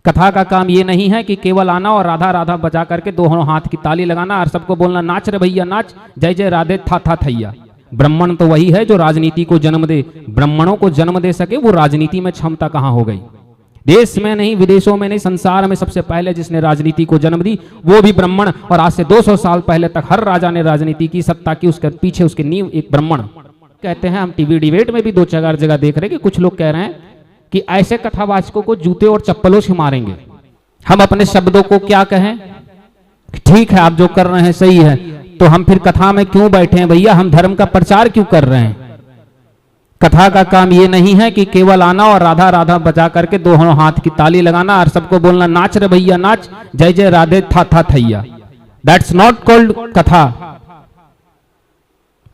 कथा का काम ये नहीं है कि केवल आना और राधा राधा बजा करके दोनों हाथ की ताली लगाना और सबको बोलना नाच रे भैया नाच, जय जय राधे था थैया। ब्राह्मण तो वही है जो राजनीति को जन्म दे। ब्राह्मणों को जन्म दे सके वो राजनीति में क्षमता कहां हो गई? देश में नहीं, विदेशों में नहीं, संसार में सबसे पहले जिसने राजनीति को जन्म दी वो भी ब्राह्मण। और आज से 200 साल पहले तक हर राजा ने राजनीति की, सत्ता की, उसके पीछे उसकी नींव एक ब्राह्मण। कहते हैं हम टीवी डिबेट में भी 2-4 जगह देख रहे हैं कि कुछ लोग कह रहे हैं कि ऐसे कथावाचकों को जूते और चप्पलों से मारेंगे। हम अपने शब्दों को क्या कहें? ठीक है, आप जो कर रहे हैं सही है, तो हम फिर कथा में क्यों बैठे हैं भैया? हम धर्म का प्रचार क्यों कर रहे हैं? कथा का काम ये नहीं है कि केवल आना और राधा राधा बजा करके दोनों हाथ की ताली लगाना और सबको बोलना नाच रे भैया नाच, जय जय राधे था थैया। दैट्स नॉट कॉल्ड कथा।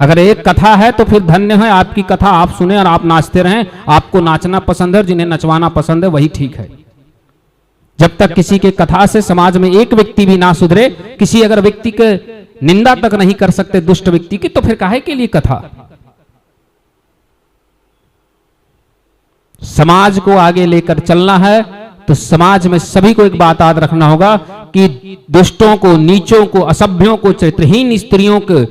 अगर एक कथा है तो फिर धन्य है आपकी कथा, आप सुने और आप नाचते रहें। आपको नाचना पसंद है, जिन्हें नचवाना पसंद है वही ठीक है। जब तक किसी के कथा से समाज में एक व्यक्ति भी ना सुधरे, किसी अगर व्यक्ति के निंदा तक नहीं कर सकते दुष्ट व्यक्ति की, तो फिर काहे के लिए कथा? समाज को आगे लेकर चलना है तो समाज में सभी को एक बात याद रखना होगा कि दुष्टों को, नीचों को, असभ्यों को, चरित्रहीन स्त्रियों को,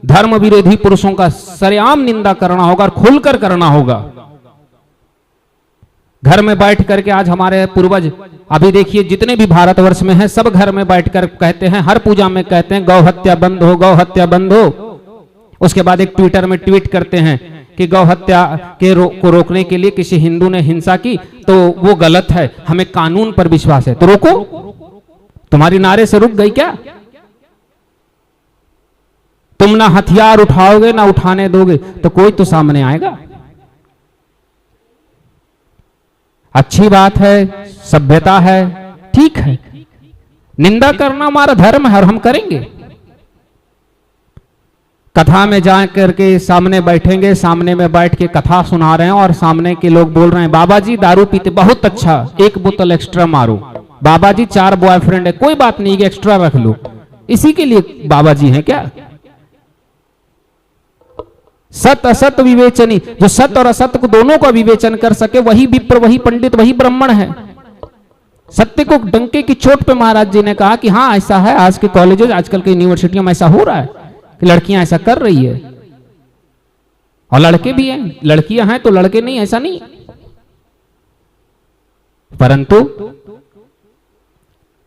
धर्म विरोधी पुरुषों का सरेआम निंदा करना होगा और खुलकर करना होगा। घर में बैठ करके आज हमारे पूर्वज, अभी देखिए जितने भी भारतवर्ष में हैं, सब घर में बैठकर कहते हैं, हर पूजा में कहते हैं गौ हत्या बंद हो, गौ हत्या बंद हो। उसके बाद एक ट्विटर में ट्वीट करते हैं कि गौ हत्या को रोकने के लिए किसी हिंदू ने हिंसा की तो वो गलत है, हमें कानून पर विश्वास है। तो रोको, तुम्हारी नारे से रुक गई क्या? तुम ना हथियार उठाओगे ना उठाने दोगे तो कोई तो सामने आएगा। अच्छी बात है, सभ्यता है, ठीक है, निंदा करना हमारा धर्म है और हम करेंगे। कथा में जा करके सामने बैठेंगे, सामने में बैठ के कथा सुना रहे हैं और सामने के लोग बोल रहे हैं बाबा जी दारू पीते, बहुत अच्छा, एक बोतल एक्स्ट्रा मारो। बाबा जी 4 बॉयफ्रेंड है, कोई बात नहीं, एक्स्ट्रा रख लो। इसी के लिए बाबा जी हैं क्या? सत असत विवेचनी, जो सत और असत को दोनों का विवेचन कर सके वही विप्र, वही पंडित, वही ब्राह्मण है। सत्य को डंके की चोट पे महाराज जी ने कहा कि हाँ ऐसा है, आज के कॉलेजेस, आजकल के यूनिवर्सिटियों में ऐसा हो रहा है कि लड़कियां ऐसा कर रही है और लड़के भी हैं। लड़कियां हैं तो लड़के नहीं, ऐसा नहीं। परंतु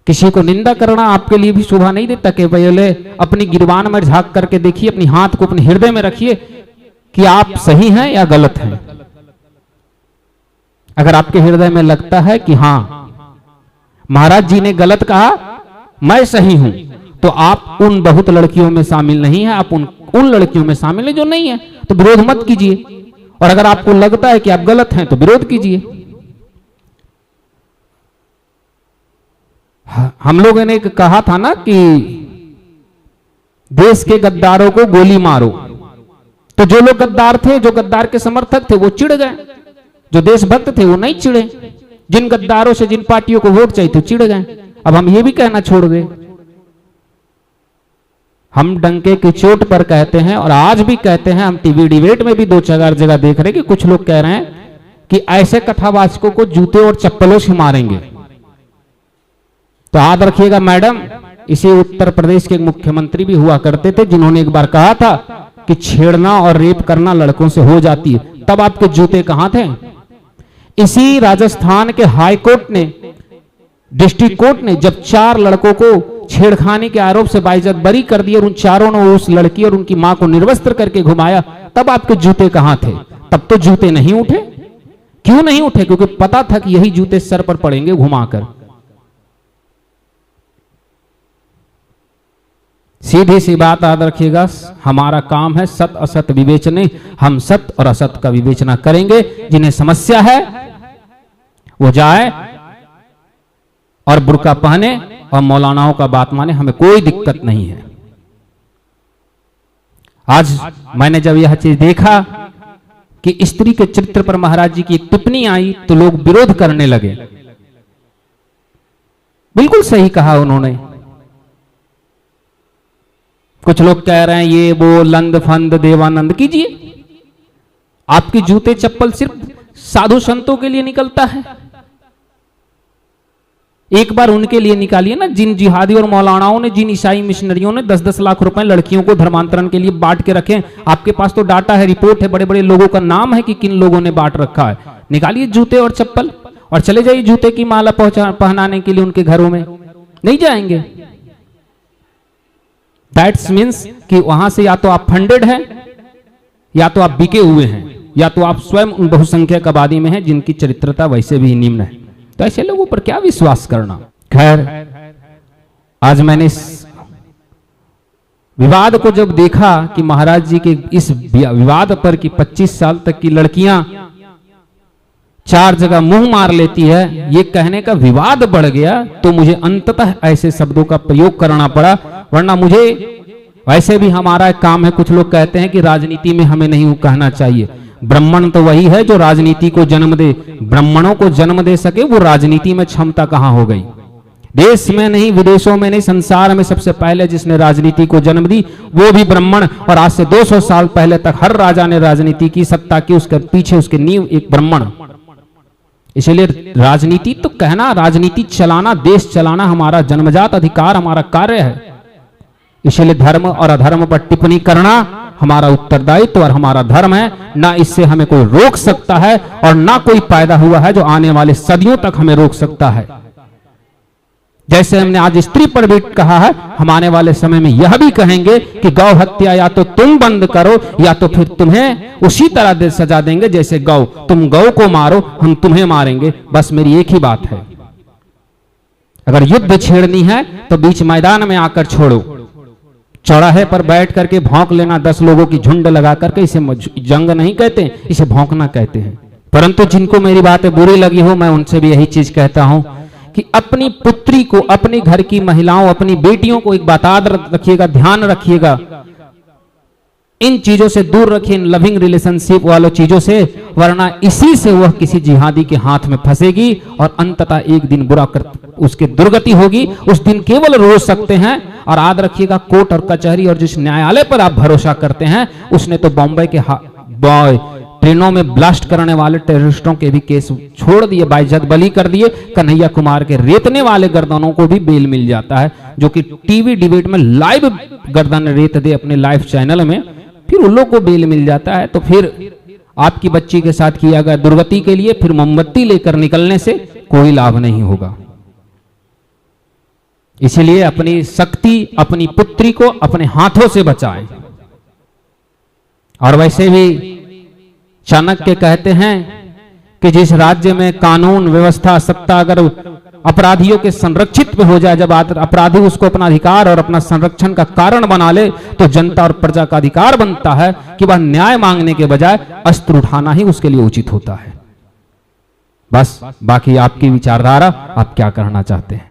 किसी को निंदा करना आपके लिए भी शोभा नहीं देता कि पहले अपनी गिरबान में झांक करके देखिए, अपनी हाथ को अपने हृदय में रखिए कि आप सही हैं या गलत हैं। अगर आपके हृदय में लगता है कि हां महाराज जी ने गलत कहा, मैं सही हूं, तो आप उन बहुत लड़कियों में शामिल नहीं है, आप उन लड़कियों में शामिल है जो नहीं है। तो विरोध मत कीजिए, और अगर आपको लगता है कि आप गलत हैं तो विरोध कीजिए। हम लोगों ने कहा था ना कि देश के गद्दारों को गोली मारो, तो जो लोग गद्दार थे, जो गद्दार के समर्थक थे वो चिढ़ गए, जो देशभक्त थे वो नहीं चिढ़े। जिन गद्दारों से, जिन पार्टियों को वोट चाहिए थे चिढ़ गए। अब हम ये भी कहना छोड़ गए। हम डंके की चोट पर कहते हैं और आज भी कहते हैं, हम टीवी डिबेट में भी 2-4 जगह देख रहे हैं कि कुछ लोग कह रहे हैं कि ऐसे कथावाचकों को जूते और चप्पलों से मारेंगे। तो याद रखिएगा मैडम, इसी उत्तर प्रदेश के मुख्यमंत्री भी हुआ करते थे जिन्होंने एक बार कहा था कि छेड़ना और रेप करना लड़कों से हो जाती है, तब आपके जूते कहां थे? इसी राजस्थान के हाई कोर्ट ने, डिस्ट्रिक्ट कोर्ट ने जब 4 लड़कों को छेड़खानी के आरोप से बाइज्जत बरी कर दिया और उन चारों ने उस लड़की और उनकी मां को निर्वस्त्र करके घुमाया, तब आपके जूते कहां थे? तब तो जूते नहीं उठे। क्यों नहीं उठे? क्योंकि पता था कि यही जूते सर पर पड़ेंगे घुमाकर। सीधी सी बात याद रखिएगा, हमारा काम है सत असत विवेचने। हम सत और असत का विवेचना करेंगे। जिन्हें समस्या है वो जाए और बुर्का पहने और मौलानाओं का बात माने, हमें कोई दिक्कत नहीं है। आज मैंने जब यह चीज देखा कि स्त्री के चरित्र पर महाराज जी की एक टिप्पणी आई तो लोग विरोध करने लगे। बिल्कुल सही कहा उन्होंने। कुछ लोग कह रहे हैं ये वो लंद फंद देवानंद। कीजिए, आपके जूते चप्पल सिर्फ साधु संतों के लिए निकलता है। एक बार उनके लिए निकालिए ना, जिन जिहादी और मौलानाओं ने, जिन ईसाई मिशनरियों ने 10-10 लाख रुपए लड़कियों को धर्मांतरण के लिए बांट के रखे। आपके पास तो डाटा है, रिपोर्ट है, बड़े बड़े लोगों का नाम है कि किन लोगों ने बांट रखा है। निकालिए जूते और चप्पल और चले जाइए जूते की माला पहनाने के लिए उनके घरों में। नहीं जाएंगे। दैट्स मीन्स कि वहां से या तो आप फंडेड हैं, या तो आप बिके हुए हैं, या तो आप स्वयं उन बहुसंख्यक आबादी में हैं जिनकी चरित्रता वैसे भी निम्न है। तो ऐसे लोगों पर क्या विश्वास करना। खैर, आज मैंने इस विवाद को जब देखा कि महाराज जी के इस विवाद पर कि 25 साल तक की लड़कियां 4 जगह मुंह मार लेती है, ये कहने का विवाद बढ़ गया, तो मुझे अंततः ऐसे शब्दों का प्रयोग करना पड़ा। वरना मुझे वैसे भी हमारा काम है, कुछ लोग कहते हैं कि राजनीति में हमें नहीं कहना चाहिए। ब्राह्मण तो वही है जो राजनीति को जन्म दे, ब्राह्मणों को जन्म दे सके, वो राजनीति में क्षमता कहां हो गई। देश में नहीं, विदेशों में नहीं, संसार में सबसे पहले जिसने राजनीति को जन्म दी वो भी ब्राह्मण। और आज से 200 साल पहले तक हर राजा ने राजनीति की, सत्ता की, उसके पीछे उसके नींव एक ब्राह्मण। इसलिए राजनीति तो कहना, राजनीति चलाना, देश चलाना हमारा जन्मजात अधिकार, हमारा कार्य है। इसलिए धर्म और अधर्म पर टिप्पणी करना हमारा उत्तरदायित्व और हमारा धर्म है। ना इससे हमें कोई रोक सकता है और ना कोई पैदा हुआ है जो आने वाले सदियों तक हमें रोक सकता है। जैसे हमने आज स्त्री पर भी कहा है, हम आने वाले समय में यह भी कहेंगे कि गौ हत्या या तो तुम बंद करो या तो फिर तुम्हें उसी तरह सजा देंगे जैसे गौ, तुम गौ को मारो, हम तुम्हें मारेंगे। बस मेरी एक ही बात है, अगर युद्ध छेड़नी है तो बीच मैदान में आकर छोड़ो। चौराहे पर बैठ करके भौंक लेना, 10 लोगों की झुंड लगा करके, इसे जंग नहीं कहते, इसे भौंकना कहते हैं। परंतु जिनको मेरी बातें बुरी लगी हो, मैं उनसे भी यही चीज कहता हूं कि अपनी पुत्री को, अपने घर की महिलाओं, अपनी बेटियों को एक बात रखिएगा, ध्यान रखिएगा, इन चीजों से दूर रखिए, इन लविंग रिलेशनशिप वालों चीजों से, वरना इसी से वह किसी जिहादी के हाथ में फंसेगी और अंततः एक दिन बुरा उसके दुर्गति होगी। उस दिन केवल रो सकते हैं। और याद रखिएगा, कोर्ट और कचहरी और जिस न्यायालय पर आप भरोसा करते हैं, उसने तो बॉम्बे के ट्रेनों में ब्लास्ट करने वाले टेररिस्टों के भी केस छोड़ दिए, बाइज्जत बली कर दिए। कन्हैया कुमार के रेतने वाले गर्दनों को भी बेल मिल जाता है, जो कि टीवी डिबेट में लाइव गर्दन रेत दे अपने लाइव चैनल में, फिर उन लोग को बेल मिल जाता है। तो फिर आपकी बच्ची के साथ किया गया दुर्गति के लिए फिर मोमबत्ती लेकर निकलने से कोई लाभ नहीं होगा। इसलिए अपनी शक्ति, अपनी पुत्री को अपने हाथों से बचाएं। और वैसे भी चाणक्य कहते हैं कि जिस राज्य में कानून व्यवस्था सत्ता अगर अपराधियों के संरक्षित में हो जाए, जब अपराधी उसको अपना अधिकार और अपना संरक्षण का कारण बना ले, तो जनता और प्रजा का अधिकार बनता है कि वह न्याय मांगने के बजाय अस्त्र उठाना ही उसके लिए उचित होता है। बस बाकी आपकी विचारधारा, आप क्या करना चाहते हैं।